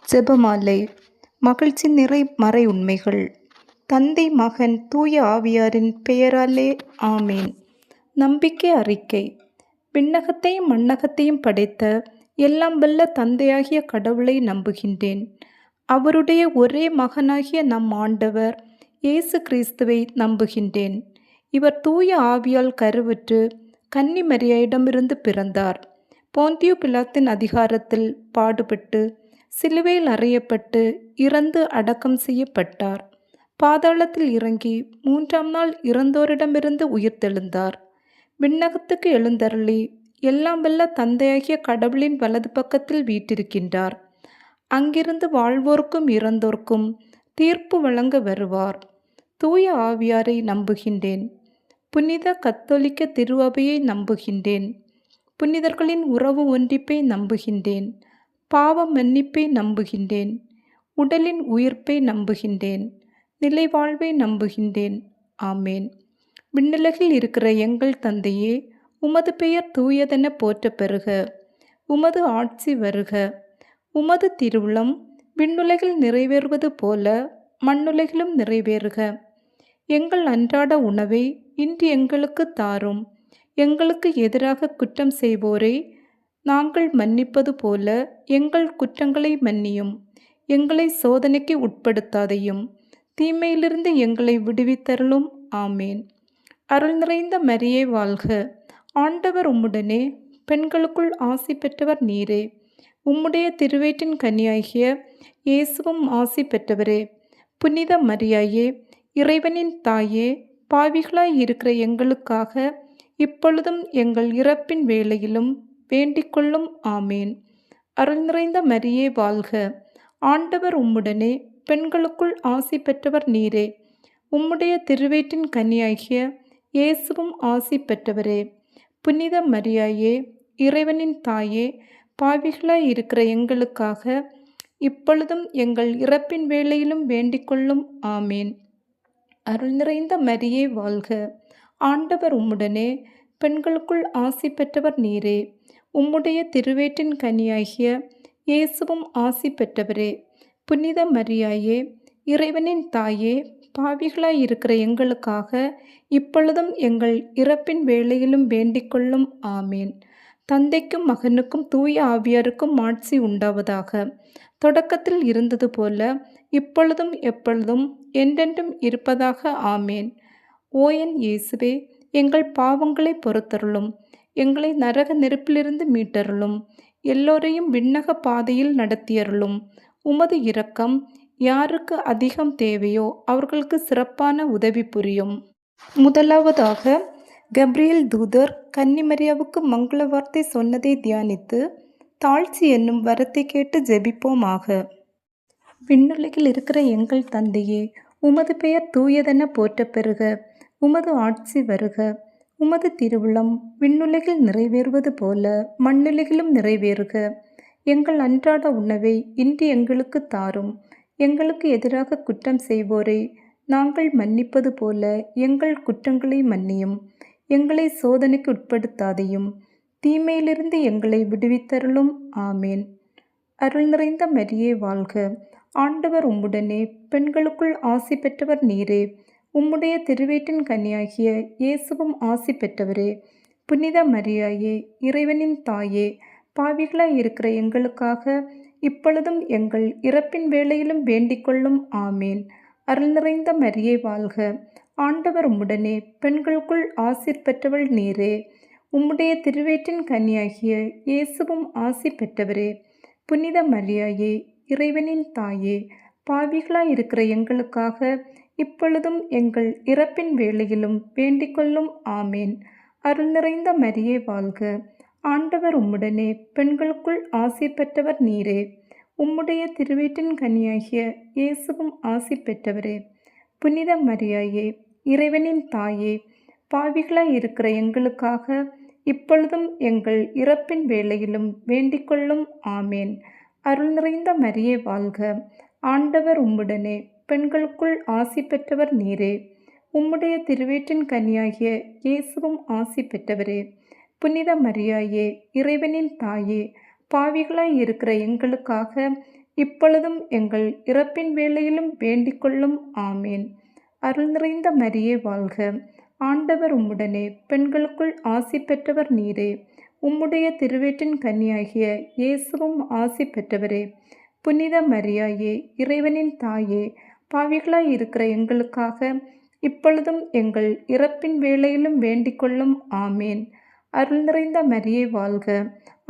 ஜெபமாலை. மகிழ்ச்சி நிறை மறை உண்மைகள். தந்தை, மகன், தூய ஆவியாரின் பெயராலே ஆமேன். நம்பிக்கை அறிக்கை. விண்ணகத்தையும் மண்ணகத்தையும் படைத்த எல்லாம் வல்ல தந்தையாகிய கடவுளை நம்புகின்றேன். அவருடைய ஒரே மகனாகிய நம் ஆண்டவர் இயேசு கிறிஸ்துவை நம்புகின்றேன். இவர் தூய ஆவியால் கருவுற்று கன்னி மரியாயிடமிருந்து பிறந்தார். போந்தியு பிலாத்தின் அதிகாரத்தில் பாடுபட்டு சிலுவையில் அறையப்பட்டு இறந்து அடக்கம் செய்யப்பட்டார். பாதாளத்தில் இறங்கி 3ஆம் நாள் இறந்தோரிடமிருந்து உயிர்த்தெழுந்தார். விண்ணகத்துக்கு எழுந்தருளி எல்லாம் வல்ல தந்தையாகிய கடவுளின் வலது பக்கத்தில் வீற்றிருக்கின்றார். அங்கிருந்து வாழ்வோர்க்கும் இறந்தோர்க்கும் தீர்ப்பு வழங்க வருவார். தூய ஆவியாரை நம்புகின்றேன். புனித கத்தோலிக்க திருஅவையை நம்புகின்றேன். புனிதர்களின் உறவு ஒன்றிப்பை நம்புகின்றேன். பாவ மன்னிப்பை நம்புகின்றேன். உடலின் உயிர்ப்பை நம்புகின்றேன். நிலைவாழ்வை நம்புகின்றேன். ஆமேன். விண்ணுலகில் இருக்கிற எங்கள் தந்தையே, உமது பெயர் தூயதென போற்ற பெறுக. உமது ஆட்சி வருக. உமது திருவுளம் விண்ணுலகில் நிறைவேறுவது போல மண்ணுலகிலும் நிறைவேறுக. எங்கள் அன்றாட உணவை இன்று எங்களுக்கு தாரும். எங்களுக்கு எதிராக குற்றம் செய்வோரை நாங்கள் மன்னிப்பது போல எங்கள் குற்றங்களை மன்னியும். எங்களை சோதனைக்கு உட்படுத்தாதையும், தீமையிலிருந்து எங்களை விடுவித்தருளும். ஆமேன். அருள் நிறைந்த மரியே வாழ்க. ஆண்டவர் உம்முடனே, பெண்களுக்குள் ஆசி பெற்றவர் நீரே. உம்முடைய திருவயிற்றின் கனியாகிய இயேசுவும் ஆசி பெற்றவரே. புனித மரியாயே, இறைவனின் தாயே, பாவிகளாய் இருக்கிற எங்களுக்காக இப்பொழுதும் எங்கள் இறப்பின் வேளையிலும் வேண்டிக்கொள்ளும். ஆமேன். அருள் நிறைந்த மரியே வாழ்க. ஆண்டவர் உம்முடனே, பெண்களுக்குள் ஆசி பெற்றவர் நீரே. உம்முடைய திருவயிற்றின் கனியாகிய இயேசுவும் ஆசி பெற்றவரே. புனித மரியாயே, இறைவனின் தாயே, பாவிகளாய் இருக்கிற எங்களுக்காக இப்பொழுதும் எங்கள் இறப்பின் வேளையிலும் வேண்டிக்கொள்ளும். ஆமேன். அருள் நிறைந்த மரியே வாழ்க. ஆண்டவர் உம்முடனே, பெண்களுக்குள் ஆசி பெற்றவர் நீரே. உம்முடைய திருவயிற்றின் கனியாகிய இயேசுவும் ஆசி பெற்றவரே. புனித மரியாயே, இறைவனின் தாயே, பாவிகளாய் இருக்கிற எங்களுக்காக இப்பொழுதும் எங்கள் இறப்பின் வேளையிலும் வேண்டிக்கொள்ளும். ஆமேன். தந்தைக்கும் மகனுக்கும் தூய ஆவியாருக்கும் ஆட்சி உண்டாவதாக. தொடக்கத்தில் இருந்தது போல இப்பொழுதும் எப்பொழுதும் என்றென்றும் இருப்பதாக. ஆமேன். ஓ என் இயேசுவே, எங்கள் பாவங்களை பொறுத்தருளும். எங்களை நரக நெருப்பிலிருந்து மீட்டருளும். எல்லோரையும் விண்ணக பாதையில் நடத்தியருளும். உமது இரக்கம் யாருக்கு அதிகம் தேவையோ அவர்களுக்கு சிறப்பான உதவி புரியும். முதலாவதாக, கப்ரியேல் தூதர் கன்னிமரியாவுக்கு மங்கள வார்த்தை சொன்னதை தியானித்து தாழ்ச்சி என்னும் வரத்தை கேட்டு ஜெபிப்போமாக. விண்ணுலகில் இருக்கிற எங்கள் தந்தையே, உமது பெயர் தூயதென போற்ற பெறுக. உமது ஆட்சி வருக. உமது திருவுளம் விண்ணுலகில் நிறைவேறுவது போல மண்ணுலகிலும் நிறைவேறுக. எங்கள் அன்றாட உணவை இன்று எங்களுக்கு தாரும். எங்களுக்கு எதிராக குற்றம் செய்வோரை நாங்கள் மன்னிப்பது போல எங்கள் குற்றங்களை மன்னியும். எங்களை சோதனைக்கு உட்படுத்தாதையும், தீமையிலிருந்து எங்களை விடுவித்தருளும். ஆமேன். அருள் நிறைந்த மரியே வாழ்க. ஆண்டவர் உம்முடனே, பெண்களுக்குள் ஆசி பெற்றவர் நீரே. உம்முடைய திருவயிற்றின் கனியாகிய இயேசுவும் ஆசி பெற்றவரே. புனித மரியாயே, இறைவனின் தாயே, பாவிகளாய் இருக்கிற எங்களுக்காக இப்பொழுதும் எங்கள் இறப்பின் வேளையிலும் வேண்டிக்கொள்ளும். ஆமேன். அருள் நிறைந்த மரியே வாழ்க. ஆண்டவர் உம்முடனே, பெண்களுக்குள் ஆசி பெற்றவள் நீரே. உம்முடைய திருவயிற்றின் கனியாகிய இயேசுவும் ஆசி பெற்றவரே. புனித மரியாயே, இறைவனின் தாயே, பாவிகளாய் இருக்கிற எங்களுக்காக இப்பொழுதும் எங்கள் இறப்பின் வேளையிலும் வேண்டிக்கொள்ளும். ஆமேன். அருள் நிறைந்த மரியே வாழ்க. ஆண்டவர் உம்முடனே, பெண்களுக்குள் ஆசி பெற்றவர் நீரே. உம்முடைய திருவயிற்றின் கனியாகிய இயேசுவும் ஆசி பெற்றவரே. புனித மரியாயே, இறைவனின் தாயே, பாவிகளாய் இருக்கிற எங்களுக்காக இப்பொழுதும் எங்கள் இறப்பின் வேளையிலும் வேண்டிக்கொள்ளும். ஆமேன். அருள் நிறைந்த மரியே வாழ்க. ஆண்டவர் உம்முடனே, பெண்களுக்குள் ஆசி பெற்றவர் நீரே. உம்முடைய திருவயிற்றின் கனியாகிய இயேசுவும் ஆசி பெற்றவரே. புனித மரியாயே, இறைவனின் தாயே, பாவிகளாய் இருக்கிற எங்களுக்காக இப்பொழுதும் எங்கள் இறப்பின் வேளையிலும் வேண்டிக்கொள்ளும். ஆமேன். அருள் நிறைந்த மரியே வாழ்க. ஆண்டவர் உம்முடனே, பெண்களுக்குள் ஆசி பெற்றவர் நீரே. உம்முடைய திருவயிற்றின் கன்னியாகிய இயேசுவும் ஆசி பெற்றவரே. புனித மரியாயே, இறைவனின் தாயே, பாவிகளாய் இருக்கிற எங்களுக்காக இப்பொழுதும் எங்கள் இறப்பின் வேளையிலும் வேண்டிக்கொள்ளும். ஆமேன். அருள் நிறைந்த மரியே வாழ்க.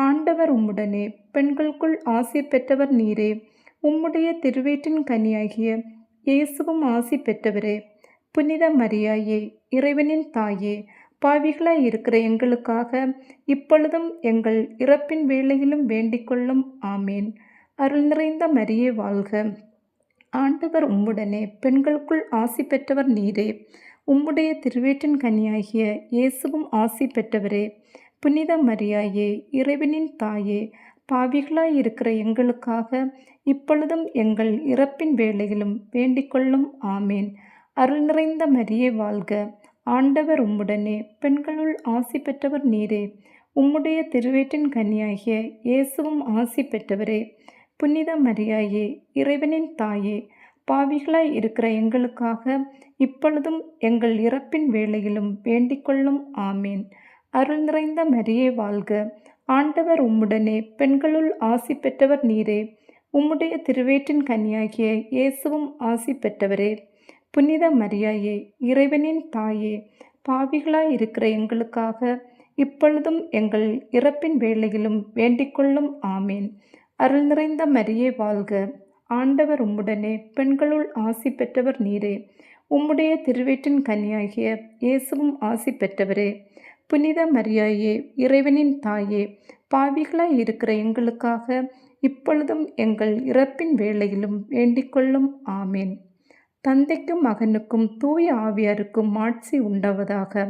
ஆண்டவர் உம்முடனே, பெண்களுக்குள் ஆசி பெற்றவர் நீரே. உம்முடைய திருவயிற்றின் கனியாகிய இயேசுவும் ஆசி பெற்றவரே. புனித மரியாயே, இறைவனின் தாயே, பாவிகளாய் இருக்கிற எங்களுக்காக இப்பொழுதும் எங்கள் இறப்பின் வேளையிலும் வேண்டிக்கொள்ளும். ஆமேன். அருள் நிறைந்த மரியே வாழ்க. ஆண்டவர் உம்முடனே, பெண்களுக்குள் ஆசி பெற்றவர் நீரே. உம்முடைய திருவயிற்றின் கனியாகிய இயேசுவும் ஆசி பெற்றவரே. புனித மரியாயே, இறைவனின் தாயே, பாவிகளாய் இருக்கிற எங்களுக்காக இப்பொழுதும் எங்கள் இறப்பின் வேளையிலும் வேண்டிக்கொள்ளும். ஆமேன். அருள் நிறைந்த மரியே வாழ்க. ஆண்டவர் உம்முடனே, பெண்களுள் ஆசி பெற்றவர் நீரே. உம்முடைய திருவயிற்றின் கனியாகிய இயேசுவும் ஆசி பெற்றவரே. புனித மரியாயே, இறைவனின் தாயே, பாவிகளாய் இருக்கிற எங்களுக்காக இப்பொழுதும் எங்கள் இறப்பின் வேளையிலும் வேண்டிக்கொள்ளும். ஆமேன். அருள் நிறைந்த மரியே வாழ்க. ஆண்டவர் உம்முடனே, பெண்களுள் ஆசி பெற்றவர் நீரே. உம்முடைய திருவயிற்றின் கனியாகிய இயேசுவும் ஆசி பெற்றவரே. புனித மரியாயே, இறைவனின் தாயே, பாவிகளாய் இருக்கிற எங்களுக்காக இப்பொழுதும் எங்கள் இறப்பின் வேளையிலும் வேண்டிக்கொள்ளும். ஆமேன். அருள் நிறைந்த மரியே வாழ்க. ஆண்டவர் உம்முடனே, பெண்களுள் ஆசி பெற்றவர் நீரே. உம்முடைய திருவயிற்றின் கனியாகிய இயேசுவும் ஆசி பெற்றவரே. புனித மரியாயே, இறைவனின் தாயே, பாவிகளாய் இருக்கிற எங்களுக்காக இப்பொழுதும் எங்கள் இறப்பின் வேளையிலும் வேண்டிக்கொள்ளும். ஆமேன். தந்தைக்கும் மகனுக்கும் தூய ஆவியாருக்கும் மாட்சி உண்டாவதாக.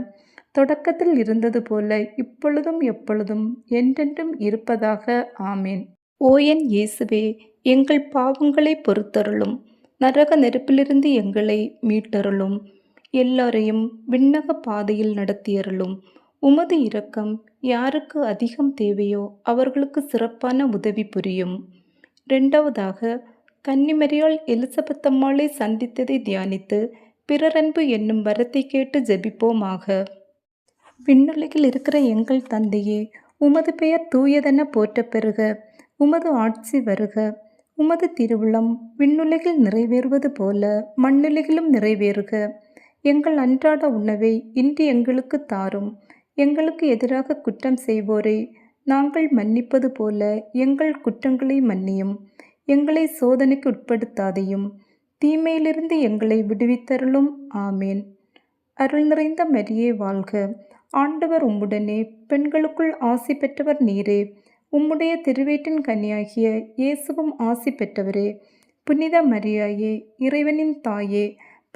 தொடக்கத்தில் இருந்தது போல இப்பொழுதும் எப்பொழுதும் என்றென்றும் இருப்பதாக. ஆமேன். ஓ என் இயேசுவே, எங்கள் பாவங்களை பொறுத்தருளும். நரக நெருப்பிலிருந்து எங்களை மீட்டருளும். எல்லாரையும் விண்ணக பாதையில் நடத்தியருளும். உமது இரக்கம் யாருக்கு அதிகம் தேவையோ அவர்களுக்கு சிறப்பான உதவி புரியும். 2வது, கன்னிமரியாள் எலிசபெத்தம்மாளை சந்தித்ததை தியானித்து பிறரன்பு என்னும் வரத்தை கேட்டு ஜெபிப்போமாக. விண்ணுலகில் இருக்கிற எங்கள் தந்தையே, உமது பெயர் தூயதென போற்றப் பெறுக. உமது ஆட்சி வருக. உமது திருவுளம் விண்ணுலகில் நிறைவேறுவது போல மண்ணுலகிலும் நிறைவேறுக. எங்கள் அன்றாட உணவை இன்று எங்களுக்கு தாரும். எங்களுக்கு எதிராக குற்றம் செய்வோரை நாங்கள் மன்னிப்பது போல எங்கள் குற்றங்களை மன்னியும். எங்களை சோதனைக்கு உட்படுத்தாதையும், தீமையிலிருந்து எங்களை விடுவித்தருளும். ஆமேன். அருள் நிறைந்த மரியே வாழ்க. ஆண்டவர் உம்முடனே, பெண்களுக்குள் ஆசி பெற்றவர் நீரே. உம்முடைய திருவயிற்றின் கனியாகிய இயேசுவும் ஆசி பெற்றவரே. புனித மரியாயே, இறைவனின் தாயே,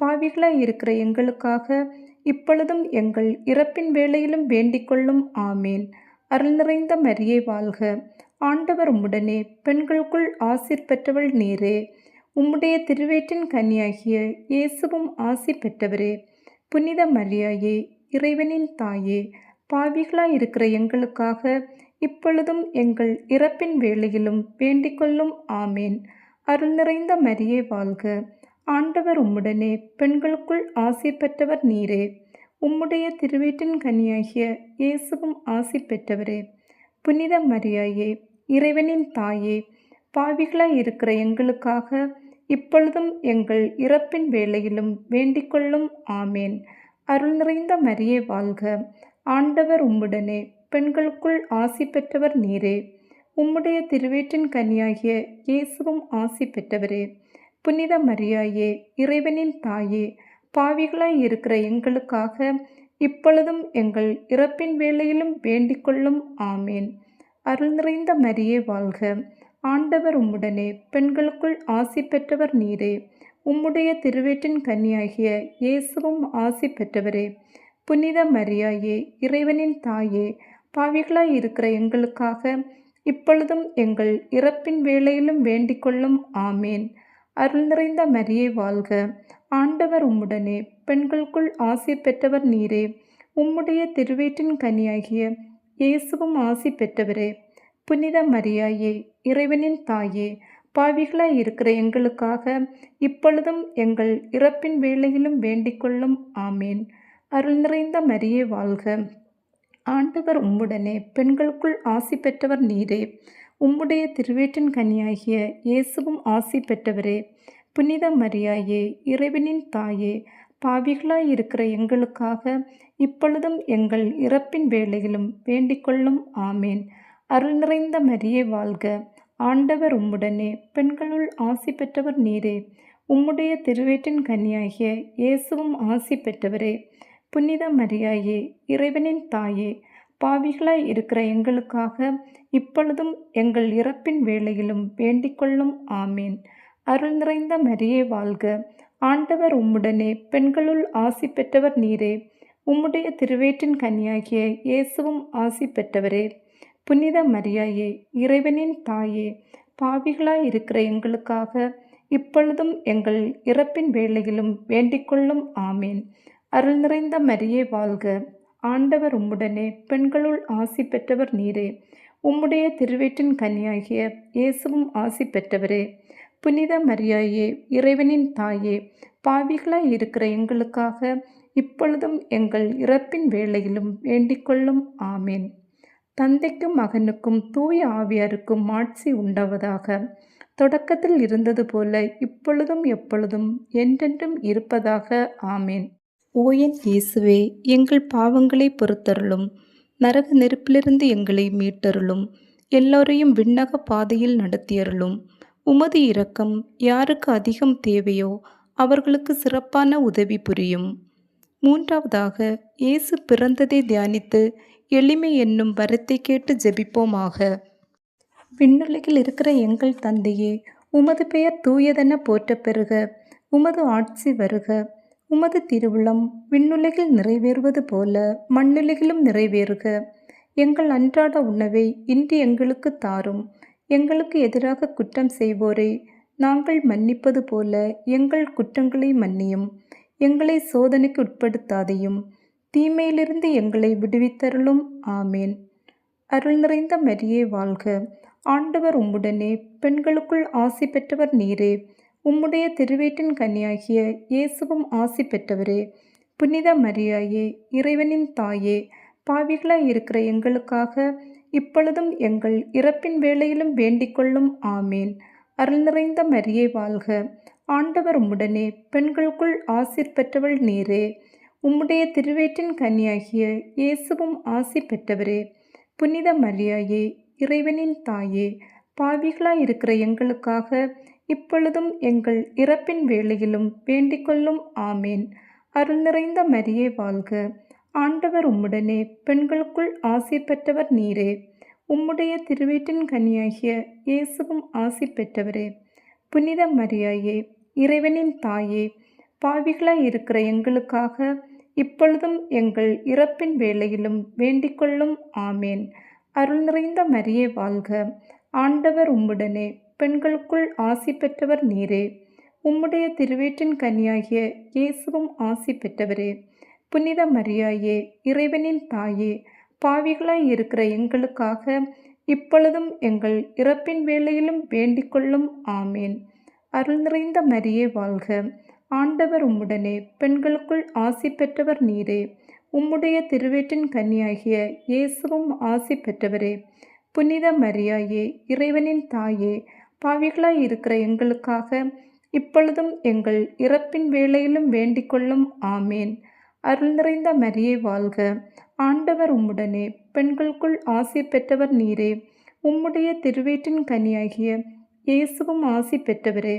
பாவிகளாய் இருக்கிற எங்களுக்காக இப்பொழுதும் எங்கள் இறப்பின் வேளையிலும் வேண்டிக்கொள்ளும். ஆமேன். அருள் நிறைந்த மரியே வாழ்க. ஆண்டவர் உம்முடனே, பெண்களுக்குள் ஆசீர் பெற்றவள் நீரே. உம்முடைய திருவயிற்றின் கனியாகிய இயேசுவும் ஆசி பெற்றவரே. புனித மரியாயே, இறைவனின் தாயே, பாவிகளாய் இருக்கிற எங்களுக்காக இப்பொழுதும் எங்கள் இறப்பின் வேளையிலும் வேண்டிக்கொள்ளும். ஆமேன். அருள் நிறைந்த மரியே வாழ்க. ஆண்டவர் உம்முடனே, பெண்களுக்குள் ஆசி பெற்றவர் நீரே. உம்முடைய திருவயிற்றின் கனியாகிய இயேசுவும் ஆசி பெற்றவரே. புனித மரியாயே, இறைவனின் தாயே, பாவிகளாய் இருக்கிற எங்களுக்காக இப்பொழுதும் எங்கள் இறப்பின் வேளையிலும் வேண்டிக்கொள்ளும். ஆமேன். அருள் நிறைந்த மரியே வாழ்க. ஆண்டவர் உம்முடனே, பெண்களுக்குள் ஆசி பெற்றவர் நீரே. உம்முடைய திருவயிற்றின் கனியாகிய இயேசுவும் ஆசி பெற்றவரே. புனித மரியாயே, இறைவனின் தாயே, பாவிகளாய் இருக்கிற எங்களுக்காக இப்பொழுதும் எங்கள் இறப்பின் வேளையிலும் வேண்டிக்கொள்ளும். ஆமேன். அருள் நிறைந்த மரியே வாழ்க. ஆண்டவர் உம்முடனே, பெண்களுக்குள் ஆசி பெற்றவர் நீரே. உம்முடைய திருவயிற்றின் கனியாகிய இயேசுவும் ஆசி பெற்றவரே. புனித மரியாயே, இறைவனின் தாயே, பாவிகளாய் இருக்கிற எங்களுக்காக இப்பொழுதும் எங்கள் இறப்பின் வேளையிலும் வேண்டிக்கொள்ளும். ஆமேன். அருள் நிறைந்த மரியே வாழ்க. ஆண்டவர் உம்முடனே, பெண்களுக்குள் ஆசி பெற்றவர் நீரே. உம்முடைய திருவயிற்றின் கனியாகிய இயேசுவும் ஆசி பெற்றவரே. புனித மரியாயே, இறைவனின் தாயே, பாவிகளாய் இருக்கிற எங்களுக்காக இப்பொழுதும் எங்கள் இறப்பின் வேளையிலும் வேண்டிக்கொள்ளும். ஆமேன். அருள் நிறைந்த மரியே வாழ்க. ஆண்டவர் உம்முடனே பெண்களுக்குள் ஆசி பெற்றவர் நீரே. உம்முடைய திருவேற்றின் கனியாகிய இயேசுவும் ஆசி பெற்றவரே. புனித மரியாயே, இறைவனின் தாயே, பாவிகளாய் இருக்கிற எங்களுக்காக இப்பொழுதும் எங்கள் இறப்பின் வேளையிலும் வேண்டிக்கொள்ளும். ஆமேன். அருள் நிறைந்த மரியே வாழ்க. ஆண்டவர் உம்முடனே பெண்களுள் ஆசி பெற்றவர் நீரே. உம்முடைய திருவேற்றின் கனியாகிய இயேசுவும் ஆசி பெற்றவரே. புனித மரியாயே, இறைவனின் தாயே, பாவிகளாய் இருக்கிற எங்களுக்காக இப்பொழுதும் எங்கள் இறப்பின் வேளையிலும் வேண்டிக்கொள்ளும். ஆமேன். அருள் நிறைந்த மரியே வாழ்க. ஆண்டவர் உம்முடனே பெண்களுள் ஆசி பெற்றவர் நீரே. உம்முடைய திருவேற்றின் கனியாகிய இயேசுவும் ஆசி பெற்றவரே. புனித மரியாயே, இறைவனின் தாயே, பாவிகளாய் இருக்கிற எங்களுக்காக இப்பொழுதும் எங்கள் இறப்பின் வேளையிலும் வேண்டிக்கொள்ளும். ஆமேன். அருள் நிறைந்த மரியே வாழ்க. ஆண்டவர் உம்முடனே பெண்களுள் ஆசி பெற்றவர் நீரே. உம்முடைய திருவேற்றின் கனியாகிய இயேசுவும் ஆசி பெற்றவரே. புனித மரியாயே, இறைவனின் தாயே, பாவிகளாய் இருக்கிற எங்களுக்காக இப்பொழுதும் எங்கள் இறப்பின் வேளையிலும் வேண்டிக்கொள்ளும். ஆமேன். தந்தைக்கும் மகனுக்கும் தூய ஆவியாருக்கும் மாட்சி உண்டாவதாக. தொடக்கத்தில் இருந்தது போல இப்பொழுதும் எப்பொழுதும் என்றென்றும் இருப்பதாக. ஆமேன். ஓ என் இயேசுவே, எங்கள் பாவங்களை பொறுத்தருளும். நரக நெருப்பிலிருந்து எங்களை மீட்டருளும். எல்லோரையும் விண்ணக பாதையில் நடத்தியருளும். உமது இரக்கம் யாருக்கு அதிகம் தேவையோ அவர்களுக்கு சிறப்பான உதவி புரியும். மூன்றாவதாக, இயேசு பிறந்ததை தியானித்து எளிமை என்னும் வரத்தை கேட்டு ஜெபிப்போமாக. விண்ணுலகில் இருக்கிற எங்கள் தந்தையே, உமது பெயர் தூயதென போற்ற பெறுக. உமது ஆட்சி வருக. உமது திருவுளம் விண்ணுலகில் நிறைவேறுவது போல மண்ணுலகிலும் நிறைவேறுக. எங்கள் அன்றாட உணவை இன்று எங்களுக்கு தாரும். எங்களுக்கு எதிராக குற்றம் செய்வோரை நாங்கள் மன்னிப்பது போல எங்கள் குற்றங்களை மன்னியும். எங்களை சோதனைக்கு உட்படுத்தாதையும் தீமையிலிருந்து எங்களை விடுவித்தருளும். ஆமேன். அருள் நிறைந்த மரியே வாழ்க. ஆண்டவர் உம்முடனே பெண்களுக்குள் ஆசி பெற்றவர் நீரே. உம்முடைய திருவேற்றின் கனியாகிய இயேசுவும் ஆசி பெற்றவரே. புனித மரியாயே, இறைவனின் தாயே, பாவிகளாய் இருக்கிற எங்களுக்காக இப்பொழுதும் எங்கள் இறப்பின் வேளையிலும் வேண்டிக்கொள்ளும். ஆமேன். அருள் நிறைந்த மரியே வாழ்க. ஆண்டவர் உம்முடனே பெண்களுக்குள் ஆசிர் பெற்றவள் நீரே. உம்முடைய திருவேற்றின் கனியாகிய இயேசுவும் ஆசி பெற்றவரே. புனித மரியாயே, இறைவனின் தாயே, பாவிகளாய் இருக்கிற எங்களுக்காக இப்பொழுதும் எங்கள் இறப்பின் வேளையிலும் வேண்டிக்கொள்ளும். ஆமேன். அருள் நிறைந்த மரியே வாழ்க. ஆண்டவர் உம்முடனே பெண்களுக்குள் ஆசி பெற்றவர் நீரே. உம்முடைய திருவேற்றின் கனியாகிய இயேசுவும் ஆசி பெற்றவரே. புனித மரியாயே, இறைவனின் தாயே, பாவிகளாய் இருக்கிற எங்களுக்காக இப்பொழுதும் எங்கள் இறப்பின் வேளையிலும் வேண்டிக்கொள்ளும். ஆமேன். அருள் நிறைந்த மரியே வாழ்க. ஆண்டவர் உம்முடனே பெண்களுக்குள் ஆசி பெற்றவர் நீரே. உம்முடைய திருவேற்றின் கனியாகிய இயேசுவும் ஆசி பெற்றவரே. புனித மரியாயே, இறைவனின் தாயே, பாவிகளாய் இருக்கிற எங்களுக்காக இப்பொழுதும் எங்கள் இறப்பின் வேளையிலும் வேண்டிக்கொள்ளும். ஆமேன். அருள் நிறைந்த மரியே வாழ்க. ஆண்டவர் உம்முடனே பெண்களுக்குள் ஆசி பெற்றவர் நீரே. உம்முடைய திருவேற்றின் கனியாகிய இயேசுவும் ஆசி பெற்றவரே. புனித மரியாயே, இறைவனின் தாயே, பாவிகளாய் இருக்கிற எங்களுக்காக இப்பொழுதும் எங்கள் இறப்பின் வேளையிலும் வேண்டிக்கொள்ளும். ஆமேன். அருள் நிறைந்த மரியே வாழ்க. ஆண்டவர் உம்முடனே பெண்களுக்குள் ஆசி பெற்றவர் நீரே. உம்முடைய திருவேற்றின் கனியாகிய இயேசுவும் ஆசி பெற்றவரே.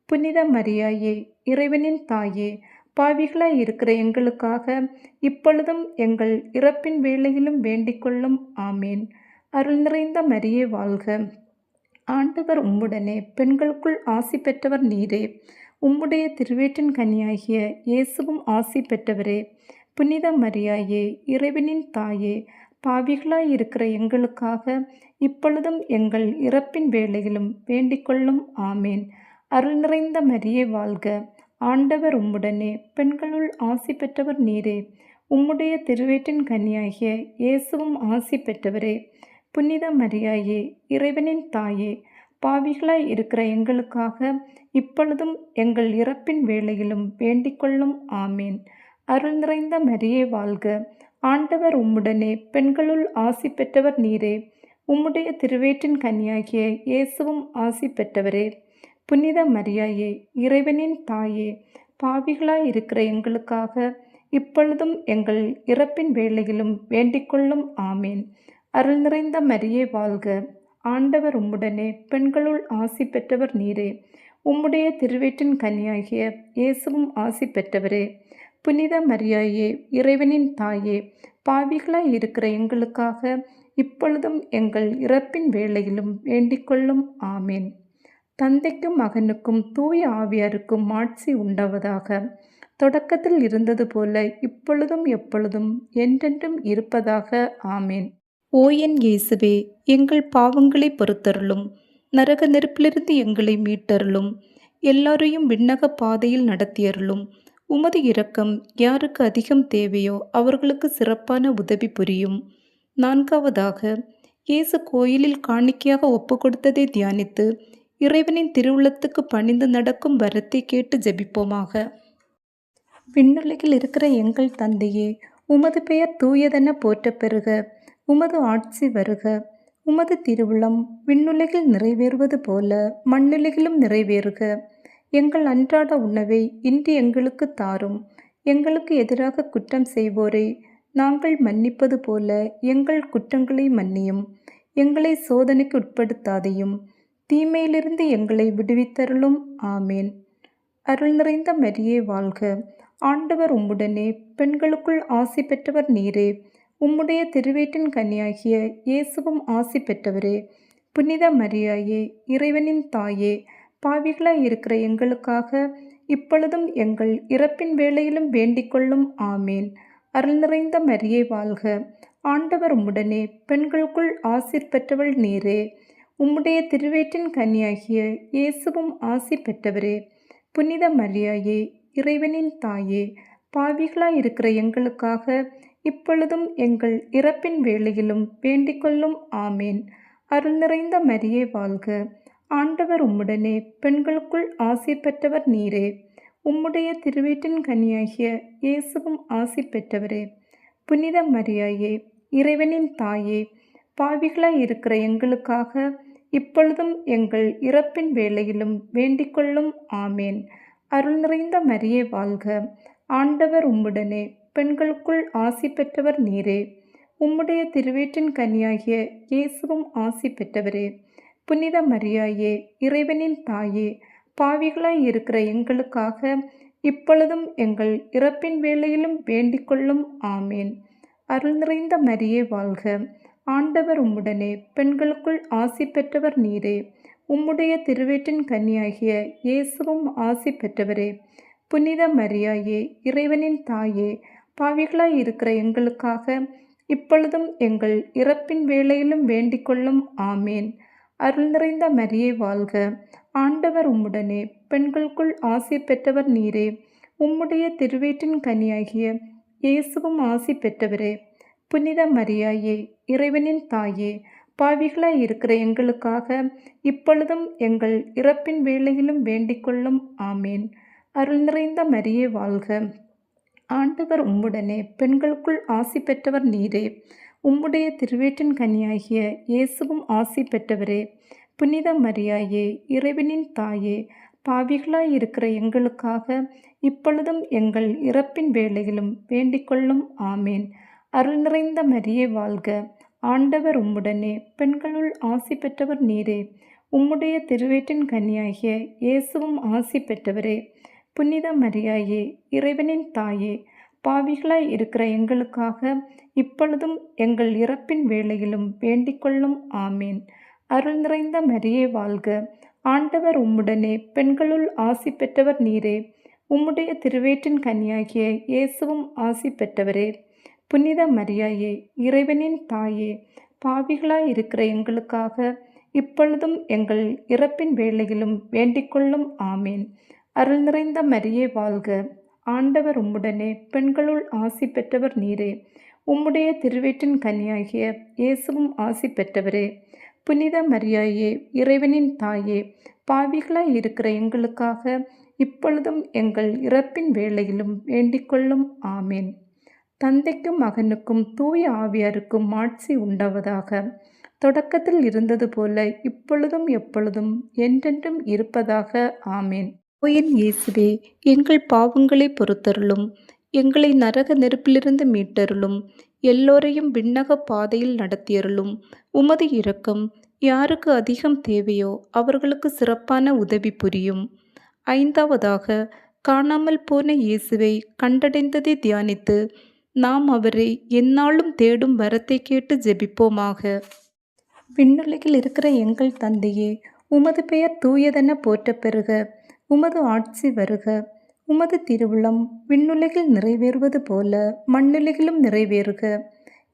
புனித மரியாயே, இறைவனின் தாயே, பாவிகளாய் இருக்கிற எங்களுக்காக இப்பொழுதும் எங்கள் இறப்பின் வேளையிலும் வேண்டிக்கொள்ளும். ஆமேன். அருள் நிறைந்த மரியே வாழ்க. ஆண்டவர் உம்முடனே பெண்களுக்குள் ஆசி பெற்றவர் நீரே. உம்முடைய திருவேற்றின் கனியாகிய இயேசுவும் ஆசி பெற்றவரே. புனித மரியாயே, இறைவனின் தாயே, பாவிகளாய் இருக்கிற எங்களுக்காக இப்பொழுதும் எங்கள் இறப்பின் வேளையிலும் வேண்டிக்கொள்ளும். ஆமேன். அருள் நிறைந்த மரியே வாழ்க. ஆண்டவர் உம்முடனே பெண்களுள் ஆசி பெற்றவர் நீரே. உம்முடைய திருவேற்றின் கனியாகிய இயேசுவும் ஆசி பெற்றவரே. புனித மரியாயே, இறைவனின் தாயே, பாவிகளாய் இருக்கிற எங்களுக்காக இப்பொழுதும் எங்கள் இறப்பின் வேளையிலும் வேண்டிக்கொள்ளும். ஆமேன். அருள் நிறைந்த மரியே வாழ்க. ஆண்டவர் உம்முடனே, பெண்களுள் ஆசி பெற்றவர் நீரே. உம்முடைய திருவயிற்றின் கனியாகிய இயேசுவும் ஆசி பெற்றவரே. புனித மரியாயே, இறைவனின் தாயே, பாவிகளாய் இருக்கிற எங்களுக்காக இப்பொழுதும் எங்கள் இறப்பின் வேளையிலும் வேண்டிக்கொள்ளும். ஆமேன். அருள் நிறைந்த மரியே வாழ்க. ஆண்டவர் உம்முடனே, பெண்களுள் ஆசி பெற்றவர் நீரே. உம்முடைய திருவயிற்றின் கனியாகிய இயேசுவும் ஆசி பெற்றவரே. புனித மரியாயே, இறைவனின் தாயே, பாவிகளாய் இருக்கிற எங்களுக்காக இப்பொழுதும் எங்கள் இறப்பின் வேளையிலும் வேண்டிக்கொள்ளும். ஆமேன். தந்தைக்கும் மகனுக்கும் தூய ஆவியாருக்கும் ஆட்சி உண்டாவதாக. தொடக்கத்தில் இருந்தது போல இப்பொழுதும் எப்பொழுதும் என்றென்றும் இருப்பதாக. ஆமேன். ஓ என் இயேசுவே, எங்கள் பாவங்களை பொறுத்தருளும். நரக நெருப்பிலிருந்து எங்களை மீட்டருளும். எல்லாரையும் விண்ணக பாதையில் நடத்தியருளும். உமது இரக்கம் யாருக்கு அதிகம் தேவையோ அவர்களுக்கு சிறப்பான உதவி புரியும். நான்காவதாக, இயேசு கோயிலில் காணிக்கையாக ஒப்பு கொடுத்ததை தியானித்து இறைவனின் திருவுள்ளத்துக்கு பணிந்து நடக்கும் வரத்தை கேட்டு ஜெபிப்போமாக. விண்ணுலகில் இருக்கிற எங்கள் தந்தையே, உமது பெயர் தூயதென போற்றப் பெறுக. உமது ஆட்சி வருக. உமது திருவுளம் விண்ணுலகில் நிறைவேறுவது போல மண்ணுலகிலும் நிறைவேறுக. எங்கள் அன்றாட உணவை இன்று எங்களுக்கு தாரும். எங்களுக்கு எதிராக குற்றம் செய்வோரை நாங்கள் மன்னிப்பது போல எங்கள் குற்றங்களை மன்னியும். எங்களை சோதனைக்கு உட்படுத்தாதையும் தீமையிலிருந்து எங்களை விடுவித்தருளும். ஆமேன். அருள் நிறைந்த மரியே வாழ்க. ஆண்டவர் உம்முடனே, பெண்களுக்குள் ஆசி பெற்றவர் நீரே. உம்முடைய திருவயிற்றின் கனியாகிய இயேசுவும் ஆசி பெற்றவரே. புனித மரியாயே, இறைவனின் தாயே, பாவிகளாய் இருக்கிற எங்களுக்காக இப்பொழுதும் எங்கள் இறப்பின் வேளையிலும் வேண்டிக்கொள்ளும். ஆமேன். அருள் நிறைந்த மரியே வாழ்க. ஆண்டவர் உம்முடனே, பெண்களுக்குள் ஆசிர் பெற்றவள் நீரே. உம்முடைய திருவயிற்றின் கனியாகிய இயேசுவும் ஆசி பெற்றவரே. புனித மரியாயே, இறைவனின் தாயே, பாவிகளாய் இருக்கிற எங்களுக்காக இப்பொழுதும் எங்கள் இறப்பின் வேளையிலும் வேண்டிக்கொள்ளும். ஆமேன். அருள் நிறைந்த மரியே வாழ்க. ஆண்டவர் உம்முடனே, பெண்களுக்குள் ஆசி பெற்றவர் நீரே. உம்முடைய திருவயிற்றின் கனியாகிய இயேசுவும் ஆசி பெற்றவரே. புனித மரியாயே, இறைவனின் தாயே, பாவிகளாய் இருக்கிற எங்களுக்காக இப்பொழுதும் எங்கள் இறப்பின் வேளையிலும் வேண்டிக்கொள்ளும். ஆமேன். அருள் நிறைந்த மரியே வாழ்க. ஆண்டவர் உம்முடனே, பெண்களுக்குள் ஆசி பெற்றவர் நீரே. உம்முடைய திருவயிற்றின் கனியாகிய இயேசுவும் ஆசி பெற்றவரே. புனித மரியாயே, இறைவனின் தாயே, பாவிகளாய் இருக்கிற எங்களுக்காக இப்பொழுதும் எங்கள் இறப்பின் வேளையிலும் வேண்டிக்கொள்ளும். ஆமேன். அருள் நிறைந்த மரியே வாழ்க. ஆண்டவர் உம்முடனே, பெண்களுக்குள் ஆசி பெற்றவர் நீரே. உம்முடைய திருவயிற்றின் கனியாகிய இயேசுவும் ஆசி பெற்றவரே. புனித மரியாயே, இறைவனின் தாயே, பாவிகளாய் இருக்கிற எங்களுக்காக இப்பொழுதும் எங்கள் இறப்பின் வேளையிலும் வேண்டிக்கொள்ளும். ஆமேன். அருள் நிறைந்த மரியே வாழ்க. ஆண்டவர் உம்முடனே, பெண்களுக்குள் ஆசி பெற்றவர் நீரே. உம்முடைய திருவயிற்றின் கனியாகிய இயேசுவும் ஆசி பெற்றவரே. புனித மரியாயே, இறைவனின் தாயே, பாவிகளாய் இருக்கிற எங்களுக்காக இப்பொழுதும் எங்கள் இறப்பின் வேளையிலும் வேண்டிக்கொள்ளும். ஆமேன். அருள் நிறைந்த மரியே வாழ்க. ஆண்டவர் உம்முடனே, பெண்களுக்குள் ஆசி பெற்றவர் நீரே. உம்முடைய திருவயிற்றின் கனியாகிய இயேசுவும் ஆசி பெற்றவரே. புனித மரியாயே, இறைவனின் தாயே, பாவிகளாய் இருக்கிற எங்களுக்காக இப்பொழுதும் எங்கள் இறப்பின் வேளையிலும் வேண்டிக்கொள்ளும். ஆமேன். அருள் நிறைந்த மரியே வாழ்க. ஆண்டவர் உம்முடனே, பெண்களுள் ஆசி பெற்றவர் நீரே. உம்முடைய திருவயிற்றின் கனியாகிய இயேசுவும் ஆசி பெற்றவரே. புனித மரியாயே, இறைவனின் தாயே, பாவிகளாய் இருக்கிற எங்களுக்காக இப்பொழுதும் எங்கள் இறப்பின் வேளையிலும் வேண்டிக்கொள்ளும். ஆமேன். அருள் நிறைந்த மரியே வாழ்க. ஆண்டவர் உம்முடனே, பெண்களுள் ஆசி பெற்றவர் நீரே. உம்முடைய திருவயிற்றின் கனியாகிய இயேசுவும் ஆசி பெற்றவரே. புனித மரியாயே, இறைவனின் தாயே, பாவிகளாய் இருக்கிற எங்களுக்காக இப்பொழுதும் எங்கள் இறப்பின் வேளையிலும் வேண்டிக்கொள்ளும். ஆமேன். அருள் நிறைந்த மரியே வாழ்க. ஆண்டவர் உம்முடனே, பெண்களுள் ஆசி பெற்றவர் நீரே. உம்முடைய திருவயிற்றின் கனியாகிய இயேசுவும் ஆசி பெற்றவரே. புனித மரியாயே இறைவனின் தாயே, பாவிகளாய் இருக்கிற எங்களுக்காக இப்பொழுதும் எங்கள் இறப்பின் வேளையிலும் வேண்டிக்கொள்ளும். ஆமேன். தந்தைக்கும் மகனுக்கும் தூய ஆவியாருக்கும் மாட்சி உண்டாவதாக. தொடக்கத்தில் இருந்தது போல இப்பொழுதும் எப்பொழுதும் என்றென்றும் இருப்பதாக. ஆமேன். ஓ என் இயேசுவே, எங்கள் பாவங்களை பொறுத்தருளும், எங்களை நரக நெருப்பிலிருந்து மீட்டருளும், எல்லோரையும் விண்ணக பாதையில் நடத்தியருளும். உமது இரக்கம் யாருக்கு அதிகம் தேவையோ அவர்களுக்கு சிறப்பான உதவி புரியும். ஐந்தாவதாக, காணாமல் போன இயேசுவை கண்டடைந்ததை தியானித்து நாம் அவரை எந்நாளும் தேடும் வரத்தை கேட்டு ஜெபிப்போமாக. விண்ணுலகில் இருக்கிற எங்கள் தந்தையே, உமது பெயர் தூயதென போற்றப் பெறுக. உமது ஆட்சி வருக. உமது திருவுளம் விண்ணுலகில் நிறைவேறுவது போல மண்ணுலகிலும் நிறைவேறுக.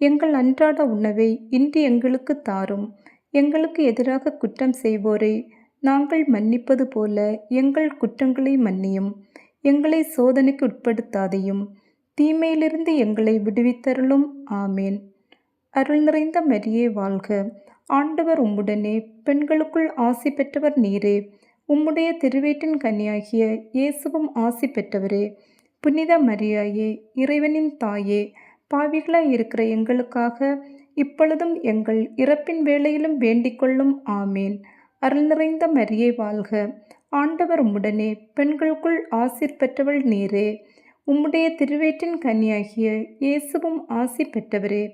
எங்கள் அன்றாட உணவை இன்று எங்களுக்கு தாரும். எங்களுக்கு எதிராக குற்றம் செய்வோரை நாங்கள் மன்னிப்பது போல எங்கள் குற்றங்களை மன்னியும். எங்களை சோதனைக்கு உட்படுத்தாதையும், தீமையிலிருந்து எங்களை விடுவித்தருளும். ஆமேன். அருள் நிறைந்த மரியே வாழ்க. ஆண்டவர் உம்முடனே, பெண்களுக்குள் ஆசி பெற்றவர் நீரே. உம்முடைய திருவயிற்றின் கனியாகிய இயேசுவும் ஆசி பெற்றவரே. புனித மரியாயே இறைவனின் தாயே, பாவிகளாய் இருக்கிற எங்களுக்காக இப்பொழுதும் எங்கள் இறப்பின் வேளையிலும் வேண்டிக்கொள்ளும். ஆமேன். அருள் நிறைந்த மரியே வாழ்க. ஆண்டவர் உம்முடனே, பெண்களுக்குள் ஆசீர் பெற்றவள் நீரே. உம்முடைய திருவயிற்றின் கனியாகிய இயேசுவும் ஆசி பெற்றவரே.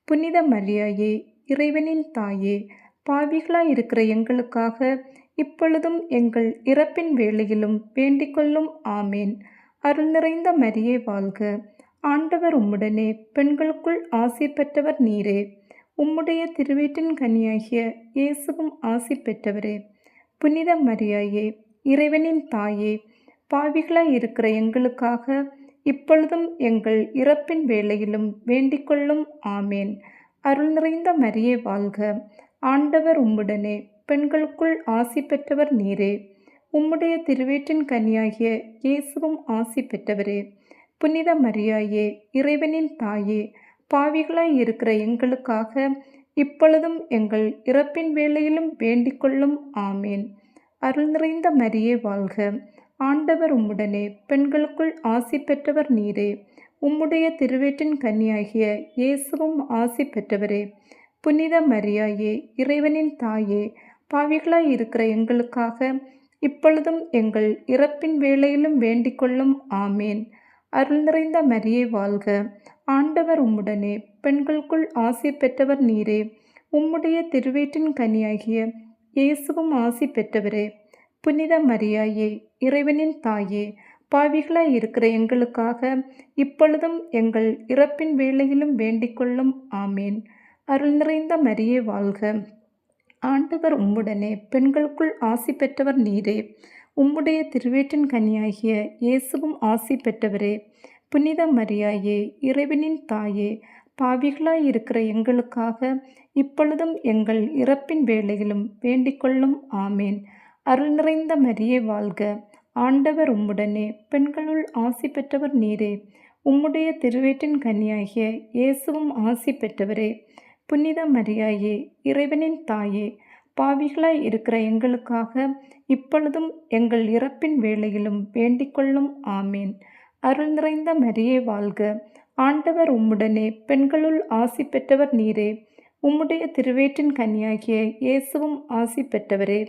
புனித மரியாயே இறைவனின் தாயே, பாவிகளாய் இருக்கிற எங்களுக்காக இப்பொழுதும் எங்கள் இறப்பின் வேளையிலும் வேண்டிக்கொள்ளும். ஆமேன். அருள் நிறைந்த மரியே வாழ்க. ஆண்டவர் உம்முடனே, பெண்களுக்குள் ஆசீர் பெற்றவர் நீரே. உம்முடைய திருவயிற்றின் கனியாகிய இயேசுவும் ஆசி பெற்றவரே. புனித மரியாயே இறைவனின் தாயே, பாவிகளாய் இருக்கிற எங்களுக்காக இப்பொழுதும் எங்கள் இறப்பின் வேளையிலும் வேண்டிக்கொள்ளும். ஆமேன். அருள் நிறைந்த மரியே வாழ்க. ஆண்டவர் உம்முடனே, பெண்களுக்குள் ஆசி பெற்றவர் நீரே. உம்முடைய திருவயிற்றின் கனியாகிய இயேசுவும் ஆசி பெற்றவரே. புனித மரியாயே இறைவனின் தாயே, பாவிகளாய் இருக்கிற எங்களுக்காக இப்பொழுதும் எங்கள் இறப்பின் வேளையிலும் வேண்டிக்கொள்ளும். ஆமேன். அருள் நிறைந்த மரியே வாழ்க. ஆண்டவர் உம்முடனே, பெண்களுக்குள் ஆசி பெற்றவர் நீரே. உம்முடைய திருவயிற்றின் கனியாகிய இயேசுவும் ஆசி பெற்றவரே. புனித மரியாயே இறைவனின் தாயே, பாவிகளாய் இருக்கிற எங்களுக்காக இப்பொழுதும் எங்கள் இறப்பின் வேளையிலும் வேண்டிக்கொள்ளும். ஆமேன். அருள் நிறைந்த மரியே வாழ்க. ஆண்டவர் உம்முடனே, பெண்களுக்குள் ஆசி பெற்றவர் நீரே. உம்முடைய திருவயிற்றின் கனியாகிய இயேசுவும் ஆசி பெற்றவரே. புனித மரியாயே இறைவனின் தாயே, பாவிகளாய் இருக்கிற எங்களுக்காக இப்பொழுதும் எங்கள் இறப்பின் வேளையிலும் வேண்டிக்கொள்ளும். ஆமேன். அருள் நிறைந்த மரியே வாழ்க. ஆண்டவர் உம்முடனே, பெண்களுக்குள் ஆசி பெற்றவர் நீரே. உம்முடைய திருவயிற்றின் கனியாகிய இயேசுவும் ஆசி பெற்றவரே. புனித மரியாயே இறைவனின் தாயே, பாவிகளாய் இருக்கிற எங்களுக்காக இப்பொழுதும் எங்கள் இறப்பின் வேளையிலும் வேண்டிக்கொள்ளும். ஆமேன். அருள் நிறைந்த மரியே வாழ்க. ஆண்டவர் உம்முடனே, பெண்களுள் ஆசி பெற்றவர் நீரே. உம்முடைய திருவயிற்றின் கனியாகிய இயேசுவும் ஆசி பெற்றவரே. புனித மரியாயே இறைவனின் தாயே, பாவிகளாய் இருக்கிற எங்களுக்காக இப்பொழுதும் எங்கள் இறப்பின் வேளையிலும் வேண்டிக்கொள்ளும். ஆமேன். அருள் நிறைந்த மரியே வாழ்க. ஆண்டவர் உம்முடனே, பெண்களுள் ஆசி பெற்றவர் நீரே. உம்முடைய திருவயிற்றின் கனியாகிய இயேசுவும் ஆசி பெற்றவரே.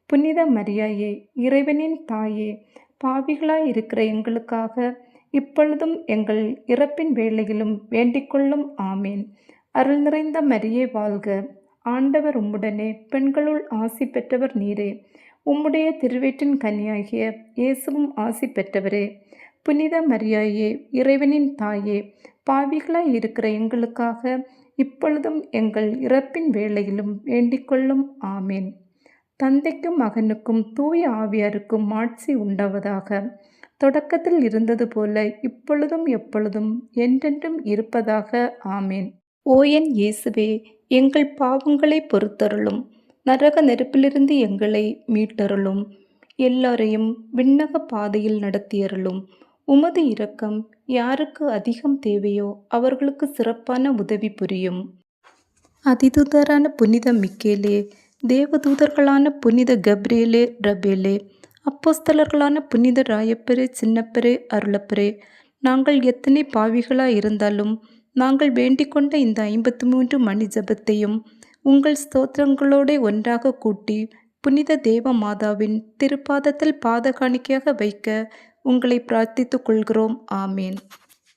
புனித மரியாயே இறைவனின் தாயே, பாவிகளாய் இருக்கிற எங்களுக்காக இப்பொழுதும் எங்கள் இறப்பின் வேளையிலும் வேண்டிக்கொள்ளும். ஆமேன். அருள் நிறைந்த மரியே வாழ்க. ஆண்டவர் உம்முடனே, பெண்களுள் ஆசி பெற்றவர் நீரே. உம்முடைய திருவயிற்றின் கனியாகிய இயேசுவும் ஆசி பெற்றவரே. புனித மரியாயே இறைவனின் தாயே, பாவிகளாய் இருக்கிற எங்களுக்காக இப்பொழுதும் எங்கள் இறப்பின் வேளையிலும் வேண்டிக்கொள்ளும். ஆமேன். தந்தைக்கும் மகனுக்கும் தூய ஆவியாருக்கும் மாட்சி உண்டாவதாக. தொடக்கத்தில் இருந்தது போல இப்பொழுதும் எப்பொழுதும் என்றென்றும் இருப்பதாக. ஆமேன். ஓ என் இயேசுவே, எங்கள் பாவங்களை பொறுத்தருளும், நரக நெருப்பிலிருந்து எங்களை மீட்டருளும், எல்லாரையும் விண்ணக பாதையில் நடத்தியருளும். உமது இரக்கம் யாருக்கு அதிகம் தேவையோ அவர்களுக்கு சிறப்பான உதவி புரியும். அதிதூதரான புனித மிக்கேலே, தேவதூதர்களான புனித கப்ரியேலே, ரபேலே, அப்போஸ்தலர்களான புனித ராயப்பரே, சின்னப்பரே, அருளப்பரே, நாங்கள் எத்தனை பாவிகளாயிருந்தாலும் நாங்கள் வேண்டிக்கொண்ட இந்த 53 மணி ஜெபத்தையும் உங்கள் ஸ்தோத்திரங்களோடே ஒன்றாக கூட்டி புனித தேவ மாதாவின் திருப்பாதத்தில் பாத காணிக்கையாக வைக்க உங்களை பிரார்த்தித்துக் கொள்கிறோம். ஆமேன்.